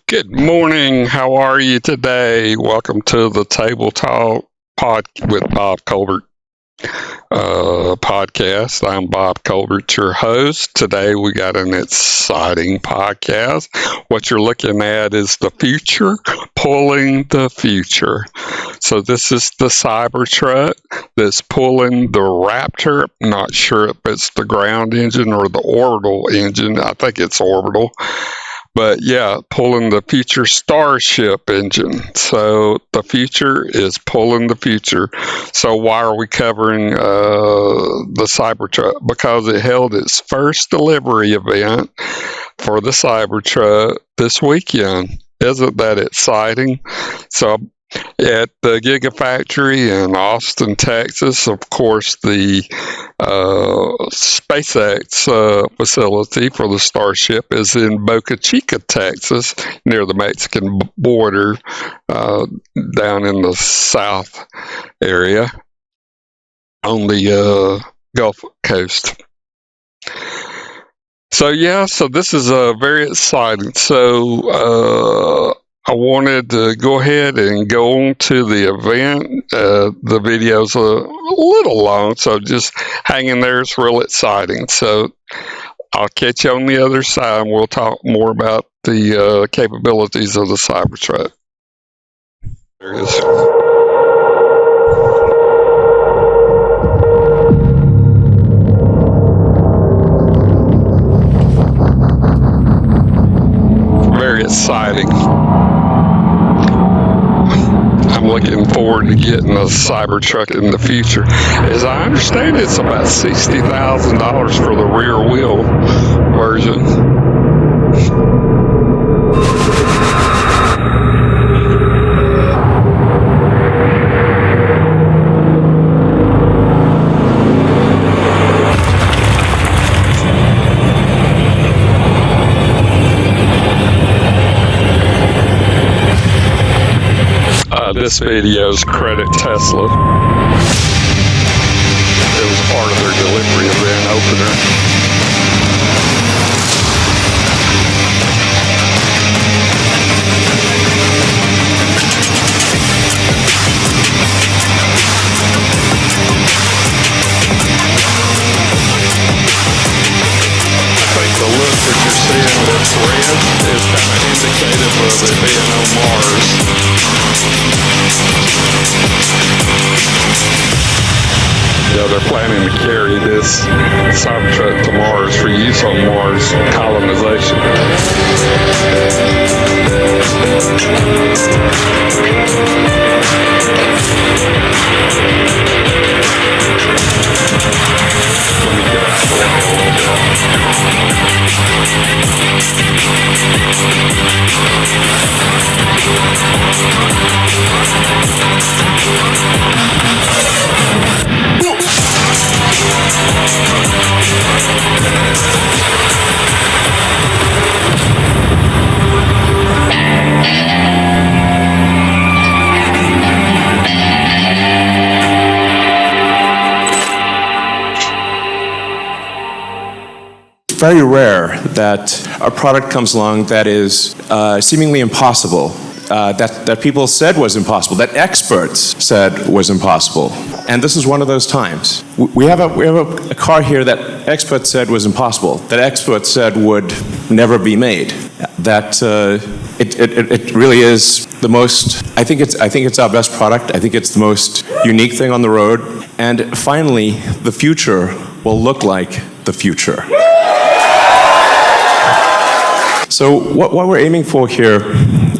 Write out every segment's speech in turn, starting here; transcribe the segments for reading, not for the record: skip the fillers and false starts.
Good morning. How are you today? Welcome to the Table Talk with Bob Colbert podcast. I'm Bob Colbert, your host. Today we got an exciting podcast. What you're looking at is the future, pulling the future. So this is the Cybertruck that's pulling the Raptor. I'm not sure if it's the ground engine or the orbital engine. I think it's orbital. But yeah, pulling the future Starship engine. So the future is pulling the future. So why are we covering the Cybertruck? Because it held its first delivery event for the Cybertruck this weekend. Isn't that exciting? So at the Gigafactory in Austin, Texas, of course, the SpaceX facility for the Starship is in Boca Chica, Texas, near the Mexican border, down in the south area on the Gulf Coast. So this is very exciting. So I wanted to go ahead and go on to the event. The video's a little long, so just hang in there. It's real exciting. So I'll catch you on the other side, and we'll talk more about the capabilities of the Cybertruck. There it is. Very exciting. I'm looking forward to getting a Cybertruck in the future. As I understand, it's about $60,000 for the rear wheel version. This video's credit Tesla. It was part of their delivery event opener. I think the look that you're seeing that's red is kind of indicative of it being on Mars. Yeah, they're planning to carry this Cybertruck to Mars for use on Mars colonization. Let me get out the way a little bit. Very rare that a product comes along that is seemingly impossible, that people said was impossible, that experts said was impossible. And this is one of those times. We have a car here that experts said was impossible, that experts said would never be made. That it really is the most. I think it's our best product. I think it's the most unique thing on the road. And finally, the future will look like the future. So what we're aiming for here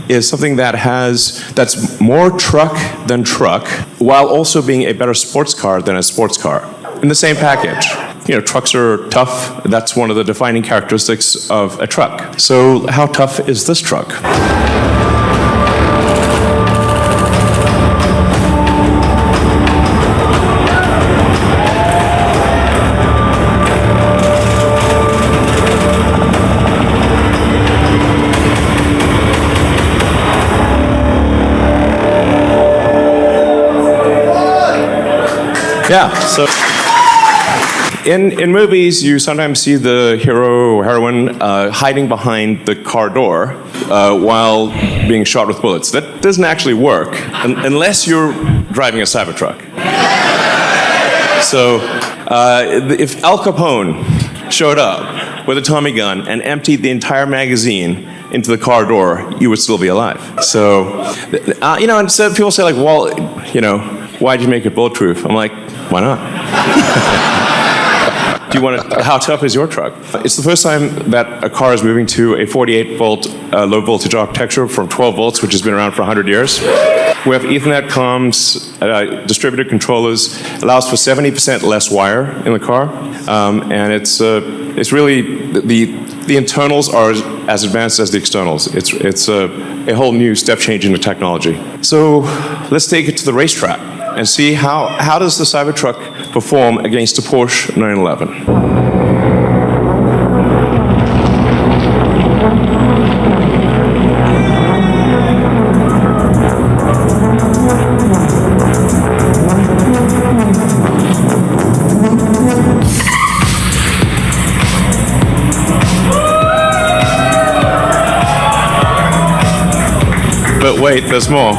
is something that's more truck than truck, while also being a better sports car than a sports car in the same package. You know, trucks are tough. That's one of the defining characteristics of a truck. So how tough is this truck? Yeah, so In movies, you sometimes see the hero or heroine hiding behind the car door while being shot with bullets. That doesn't actually work unless you're driving a Cybertruck. So if Al Capone showed up with a Tommy gun and emptied the entire magazine into the car door, you would still be alive. So, and so people say like, well, why'd you make it bulletproof? I'm like, why not? How tough is your truck? It's the first time that a car is moving to a 48-volt low voltage architecture from 12 volts, which has been around for 100 years. We have Ethernet comms, distributed controllers, allows for 70% less wire in the car, and it's really the internals are as advanced as the externals. It's a whole new step change in the technology. So let's take it to the racetrack and see how does the Cybertruck perform against a Porsche 911. But wait, there's more.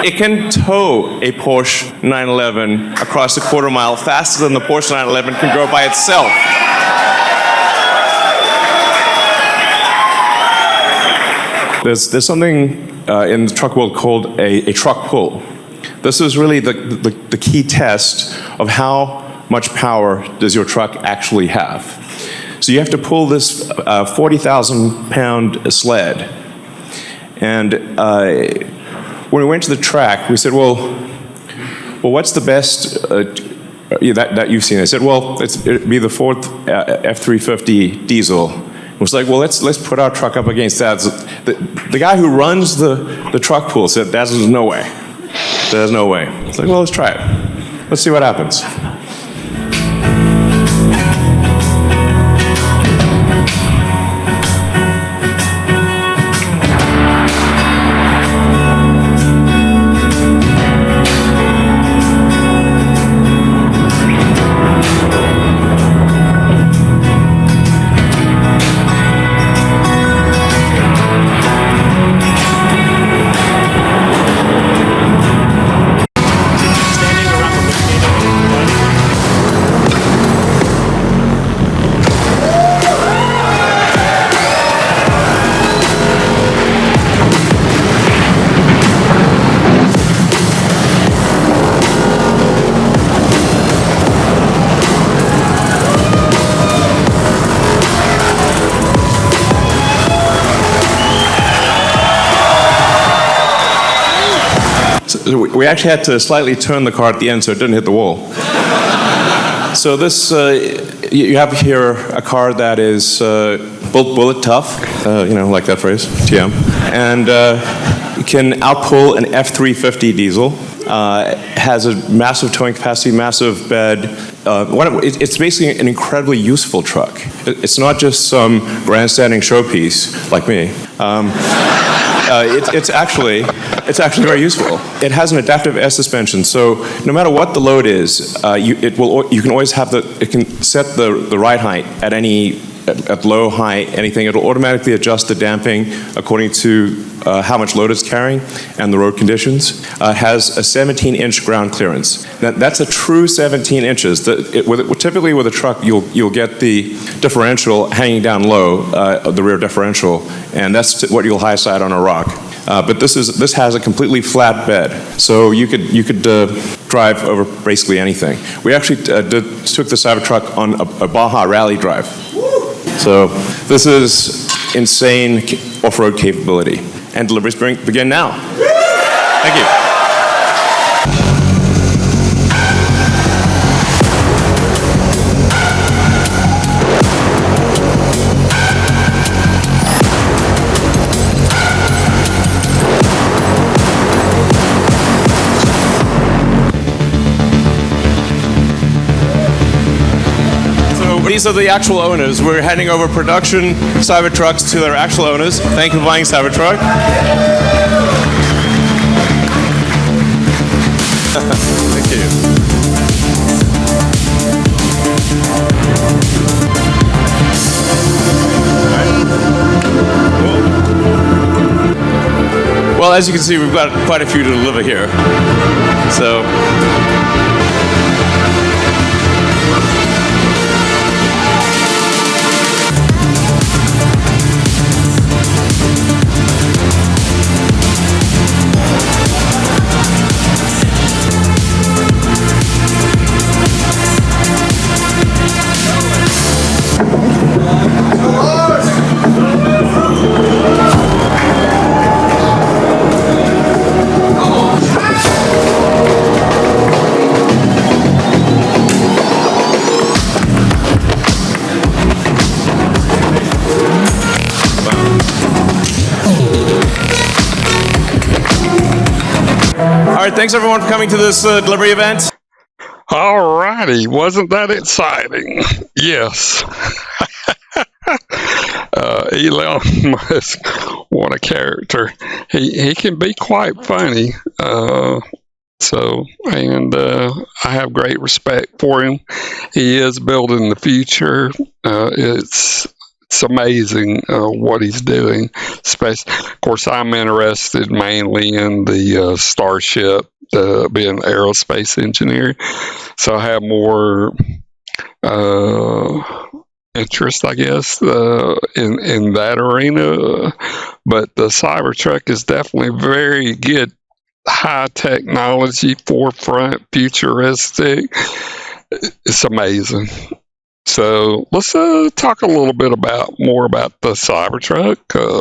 It can tow a Porsche 911 across a quarter mile faster than the Porsche 911 can go by itself. There's something in the truck world called a truck pull. This is really the key test of how much power does your truck actually have. So you have to pull this 40,000-pound sled. And when we went to the track, we said, well, what's the best that you've seen? I said, well, it'd be the Ford F350 diesel. It was like, well, let's put our truck up against that. The guy who runs the truck pool said, there's no way. There's no way. It's like, well, let's try it. Let's see what happens. We actually had to slightly turn the car at the end so it didn't hit the wall. So this, you have here a car that is bullet tough, like that phrase, TM, and can outpull an F350 diesel. Has a massive towing capacity, massive bed. It's basically an incredibly useful truck. It's not just some grandstanding showpiece like me. It's actually very useful. It has an adaptive air suspension, so no matter what the load is, you can always have it can set the ride height at low, high, anything. It'll automatically adjust the damping according to how much load it's carrying and the road conditions. It has a 17-inch ground clearance. That's a true 17 inches. Typically with a truck, you'll get the differential hanging down low, the rear differential, and that's what you'll high side on a rock. But this has a completely flat bed, so you could drive over basically anything. We actually took the Cybertruck on a Baja rally drive. So this is insane off-road capability. And deliveries begin now. Thank you. these are the actual owners. We're handing over production Cybertrucks to their actual owners. Thank you for buying Cybertruck. Thank you. Well, as you can see, we've got quite a few to deliver here. So. All right, thanks everyone for coming to this delivery event. All righty, wasn't that exciting? Yes. Elon Musk, what a character. He can be quite funny. I have great respect for him. He is building the future. It's amazing what he's doing. Of course, I'm interested mainly in the Starship, being an aerospace engineer. So I have more interest, I guess, in that arena. But the Cybertruck is definitely very good, high technology, forefront, futuristic. It's amazing. So let's talk a little bit more about the Cybertruck.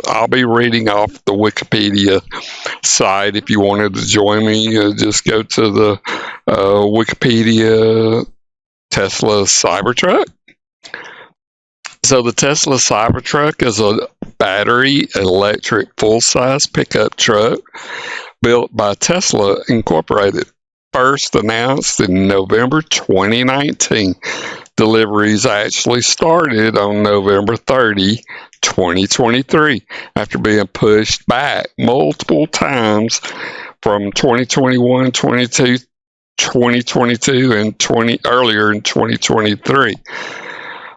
I'll be reading off the Wikipedia site. If you wanted to join me, just go to the Wikipedia Tesla Cybertruck. So the Tesla Cybertruck is a battery electric full-size pickup truck built by Tesla Incorporated. First announced in November 2019. Deliveries actually started on November 30, 2023, after being pushed back multiple times from 2021, 2022, and earlier in 2023.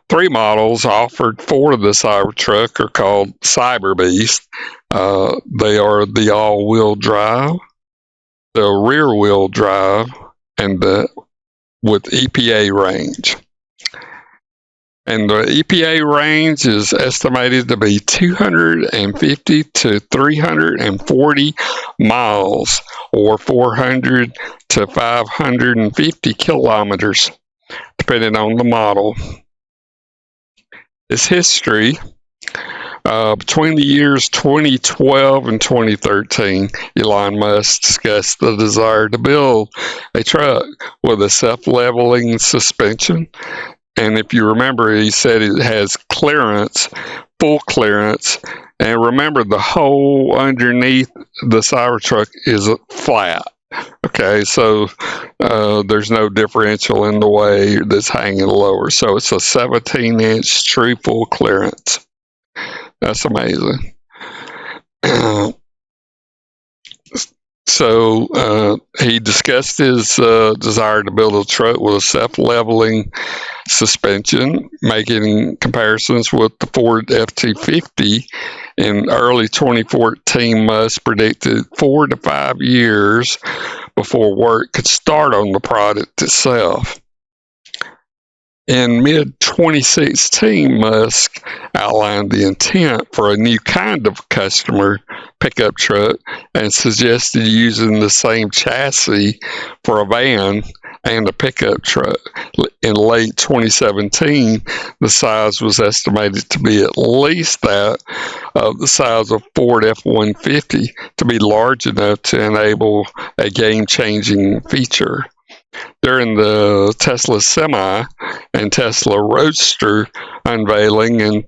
Three models offered for the Cybertruck are called Cyberbeast. They are the all-wheel drive, the rear-wheel drive, and with EPA range. And the EPA range is estimated to be 250 to 340 miles, or 400 to 550 kilometers, depending on the model. Its history, between the years 2012 and 2013, Elon Musk discussed the desire to build a truck with a self-leveling suspension. And if you remember, he said it has clearance, full clearance. And remember, the hole underneath the Cybertruck is flat. Okay, so there's no differential in the way that's hanging lower. So it's a 17-inch true full clearance. That's amazing. So he discussed his desire to build a truck with a self-leveling suspension, making comparisons with the Ford F-250. In early 2014, Musk predicted 4 to 5 years before work could start on the product itself. In mid-2016, Musk outlined the intent for a new kind of customer pickup truck and suggested using the same chassis for a van and a pickup truck. In late 2017, the size was estimated to be at least that of the size of Ford F-150, to be large enough to enable a game-changing feature. During the Tesla Semi and Tesla Roadster unveiling in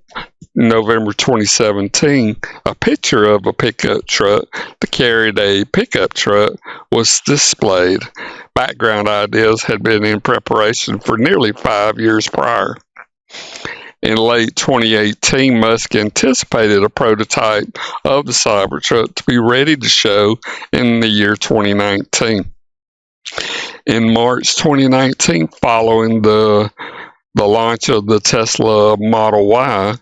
November 2017, a picture of a pickup truck that carried a pickup truck was displayed. Background ideas had been in preparation for nearly 5 years prior. In late 2018, Musk anticipated a prototype of the Cybertruck to be ready to show in the year 2019. In March 2019, following the launch of the Tesla Model Y,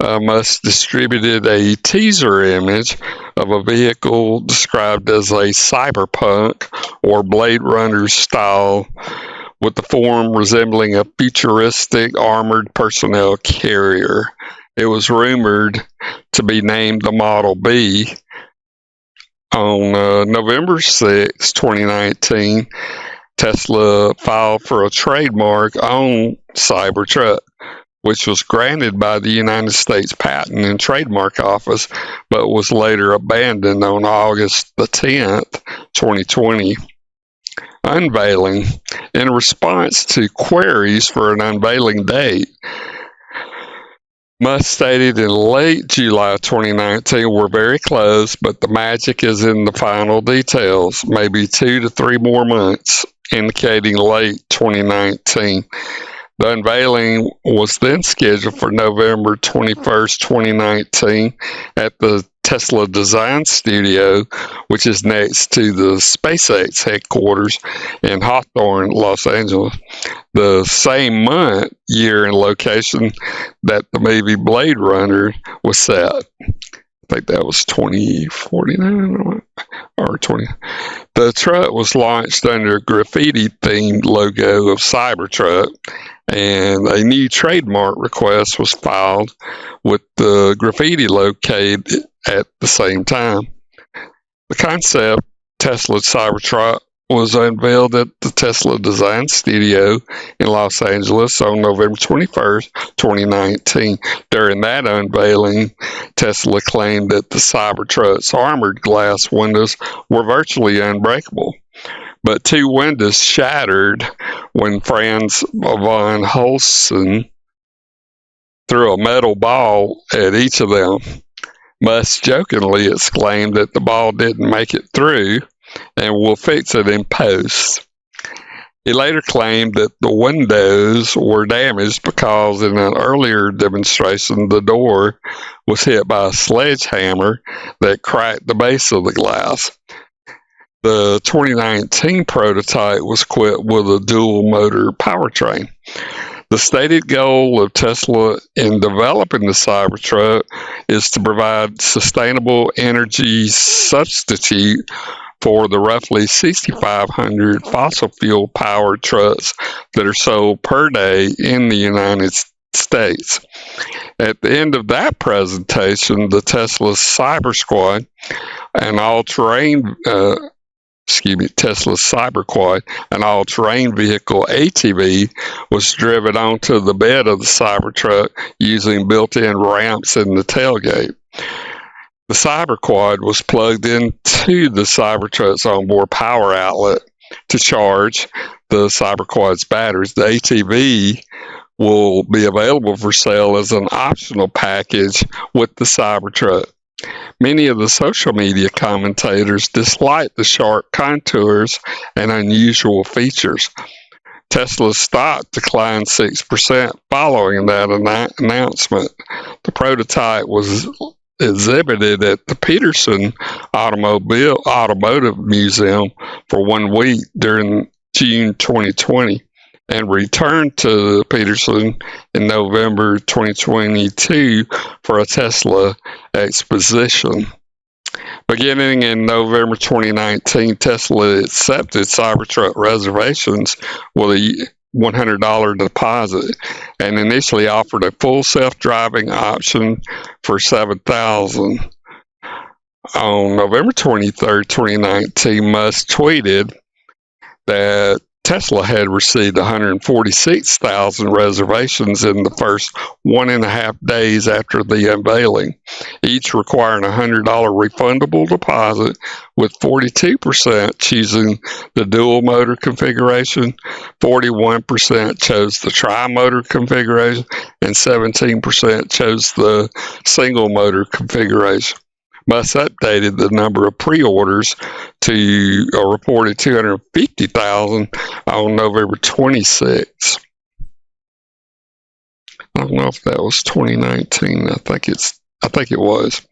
Musk distributed a teaser image of a vehicle described as a cyberpunk or Blade Runner style, with the form resembling a futuristic armored personnel carrier. It was rumored to be named the Model B. On November 6, 2019, Tesla filed for a trademark on Cybertruck, which was granted by the United States Patent and Trademark Office, but was later abandoned on August the 10th, 2020. Unveiling. In response to queries for an unveiling date, Musk stated in late July 2019, "We're very close, but the magic is in the final details, maybe 2 to 3 more months," indicating late 2019. The unveiling was then scheduled for November 21st, 2019 at the Tesla Design Studio, which is next to the SpaceX headquarters in Hawthorne, Los Angeles. The same month, year, and location that the movie Blade Runner was set. I think that was 2049 or 20. The truck was launched under a graffiti-themed logo of Cybertruck, and a new trademark request was filed with the graffiti located at the same time. The concept Tesla Cybertruck was unveiled at the Tesla Design Studio in Los Angeles on November 21st, 2019. During that unveiling, Tesla claimed that the Cybertruck's armored glass windows were virtually unbreakable, but 2 windows shattered when Franz von Holsten threw a metal ball at each of them. Musk jokingly exclaimed that the ball didn't make it through and will fix it in post. He later claimed that the windows were damaged because in an earlier demonstration, the door was hit by a sledgehammer that cracked the base of the glass. The 2019 prototype was equipped with a dual motor powertrain. The stated goal of Tesla in developing the Cybertruck is to provide sustainable energy substitute for the roughly 6,500 fossil fuel powered trucks that are sold per day in the United States. At the end of that presentation, the Tesla Cyber Squad, an all-terrain Tesla Cyberquad, an all-terrain vehicle ATV, was driven onto the bed of the Cybertruck using built-in ramps in the tailgate. The Cyberquad was plugged into the Cybertruck's onboard power outlet to charge the Cyberquad's batteries. The ATV will be available for sale as an optional package with the Cybertruck. Many of the social media commentators disliked the sharp contours and unusual features. Tesla's stock declined 6% following that announcement. The prototype was exhibited at the Peterson Automotive Museum for 1 week during June 2020 and returned to Peterson in November 2022 for a Tesla exposition. Beginning in November 2019, Tesla accepted Cybertruck reservations with a $100 deposit and initially offered a full self-driving option for $7,000. On November 23, 2019, Musk tweeted that Tesla had received 146,000 reservations in the first 1.5 days after the unveiling, each requiring a $100 refundable deposit, with 42% choosing the dual motor configuration, 41% chose the tri-motor configuration, and 17% chose the single motor configuration. Musk updated the number of pre-orders to a reported 250,000 on November 26. I don't know if that was 2019. I think it was.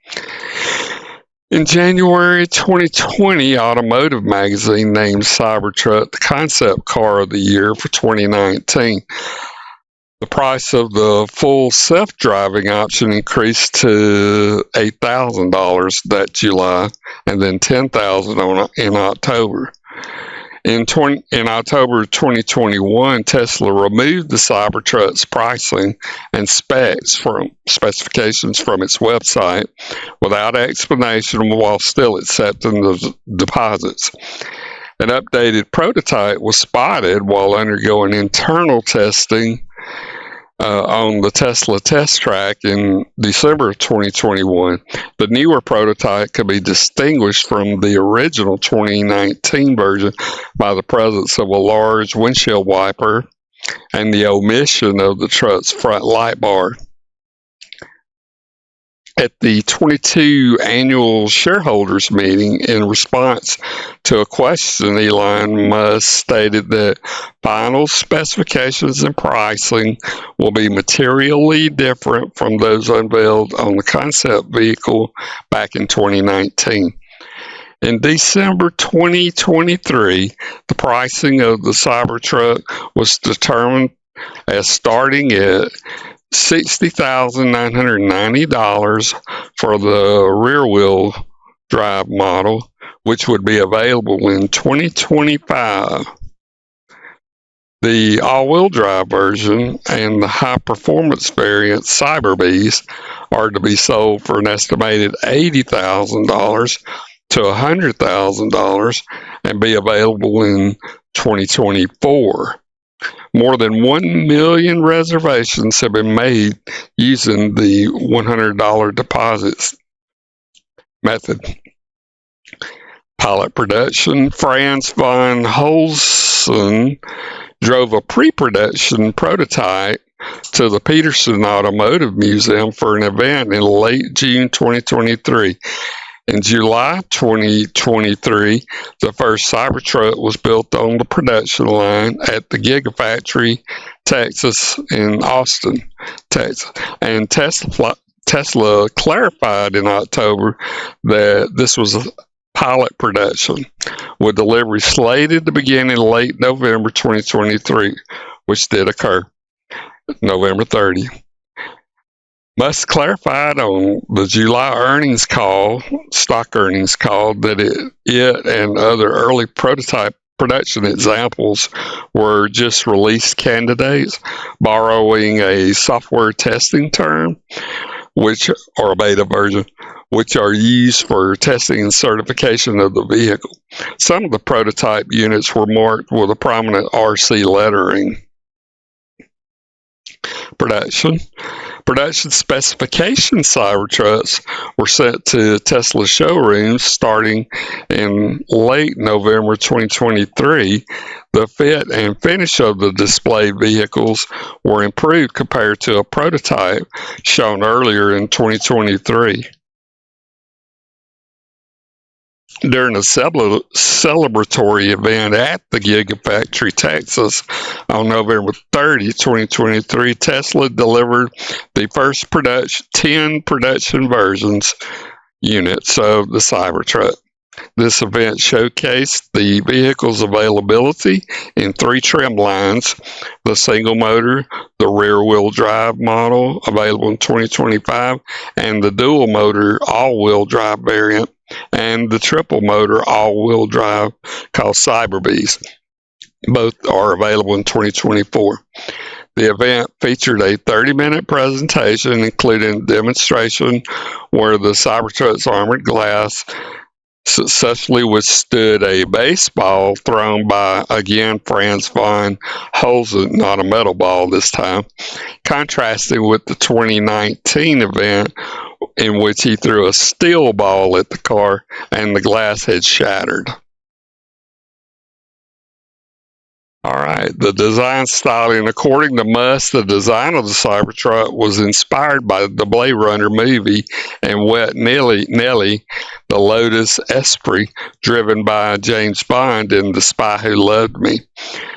In January 2020, Automotive Magazine named Cybertruck the concept car of the year for 2019. The price of the full self-driving option increased to $8,000 that July, and then $10,000 in October. In October 2021, Tesla removed the Cybertruck's pricing and specifications from its website without explanation, while still accepting the deposits. An updated prototype was spotted while undergoing internal testing on the Tesla test track in December of 2021. The newer prototype could be distinguished from the original 2019 version by the presence of a large windshield wiper and the omission of the truck's front light bar. At the 22 annual shareholders meeting, in response to a question, Elon Musk stated that final specifications and pricing will be materially different from those unveiled on the concept vehicle back in 2019. In December 2023, the pricing of the Cybertruck was determined as starting at $60,990 for the rear-wheel drive model, which would be available in 2025. The all-wheel drive version and the high-performance variant Cyberbeast are to be sold for an estimated $80,000 to $100,000 and be available in 2024. More than 1 million reservations have been made using the $100 deposits method. Pilot production. Franz von Holzen drove a pre-production prototype to the Peterson Automotive Museum for an event in late June 2023. In July 2023, the first Cybertruck was built on the production line at the Gigafactory, Texas, in Austin, Texas. And Tesla clarified in October that this was a pilot production, with delivery slated to begin in late November 2023, which did occur, November 30. Musk clarified on the July stock earnings call, that it and other early prototype production examples were just released candidates, borrowing a software testing term, or a beta version, which are used for testing and certification of the vehicle. Some of the prototype units were marked with a prominent RC lettering. Production specification Cybertrucks were sent to Tesla showrooms starting in late November 2023. The fit and finish of the displayed vehicles were improved compared to a prototype shown earlier in 2023. During a celebratory event at the Gigafactory, Texas, on November 30, 2023, Tesla delivered the first 10 production units of the Cybertruck. This event showcased the vehicle's availability in 3 trim lines: the single motor, the rear-wheel drive model, available in 2025, and the dual motor all-wheel drive variant, and the triple motor all-wheel drive called Cyberbeast. Both are available in 2024. The event featured a 30-minute presentation, including a demonstration where the Cybertruck's armored glass successfully withstood a baseball thrown by, again, Franz von Holzen, not a metal ball this time, contrasting with the 2019 event in which he threw a steel ball at the car and the glass had shattered. All right, the design styling. According to Musk, the design of the Cybertruck was inspired by the Blade Runner movie and Wet Nelly, the Lotus Esprit, driven by James Bond in The Spy Who Loved Me,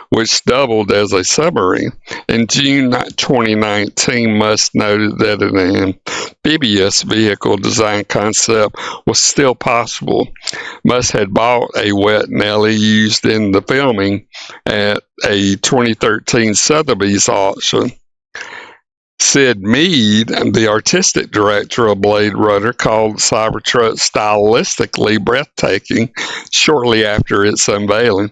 which doubled as a submarine. In June 2019, Musk noted that an amphibious vehicle design concept was still possible. Musk had bought a wet Nelly used in the filming at a 2013 Sotheby's auction. Sid Mead, the artistic director of Blade Runner, called Cybertruck stylistically breathtaking shortly after its unveiling.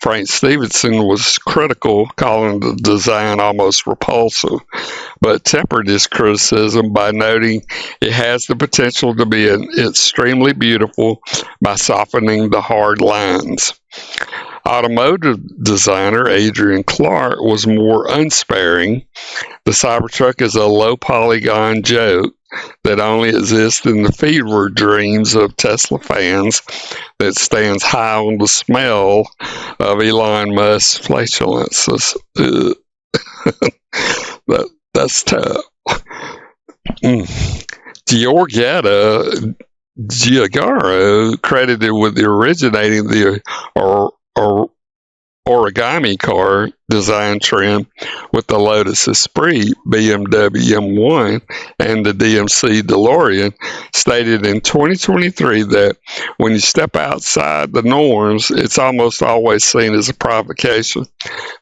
Frank Stevenson was critical, calling the design almost repulsive, but tempered his criticism by noting it has the potential to be extremely beautiful by softening the hard lines. Automotive designer Adrian Clark was more unsparing. The Cybertruck is a low-polygon joke that only exists in the fever dreams of Tesla fans that stands high on the smell of Elon Musk's flatulences. That's tough. Giugiaro, credited with originating the origami car design trend with the Lotus Esprit, BMW M1, and the DMC DeLorean, stated in 2023 that when you step outside the norms, it's almost always seen as a provocation.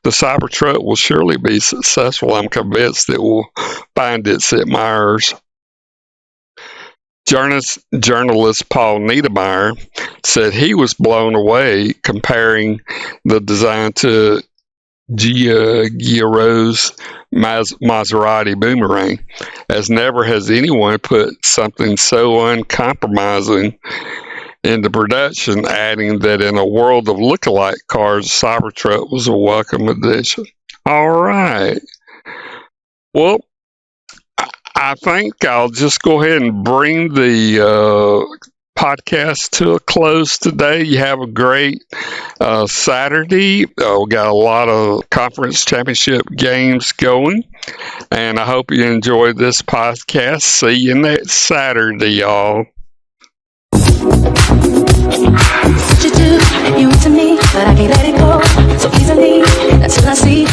The Cybertruck will surely be successful. I'm convinced it will find its admirers. Journalist Paul Niedermeyer said he was blown away comparing the design to Giugiaro's Maserati Boomerang, as never has anyone put something so uncompromising into production, adding that in a world of lookalike cars, Cybertruck was a welcome addition. All right. Well, I think I'll just go ahead and bring the podcast to a close today. You have a great Saturday. We got a lot of conference championship games going, and I hope you enjoyed this podcast. See you next Saturday, y'all. What you do, you to me, but I can't let it go so easily until I see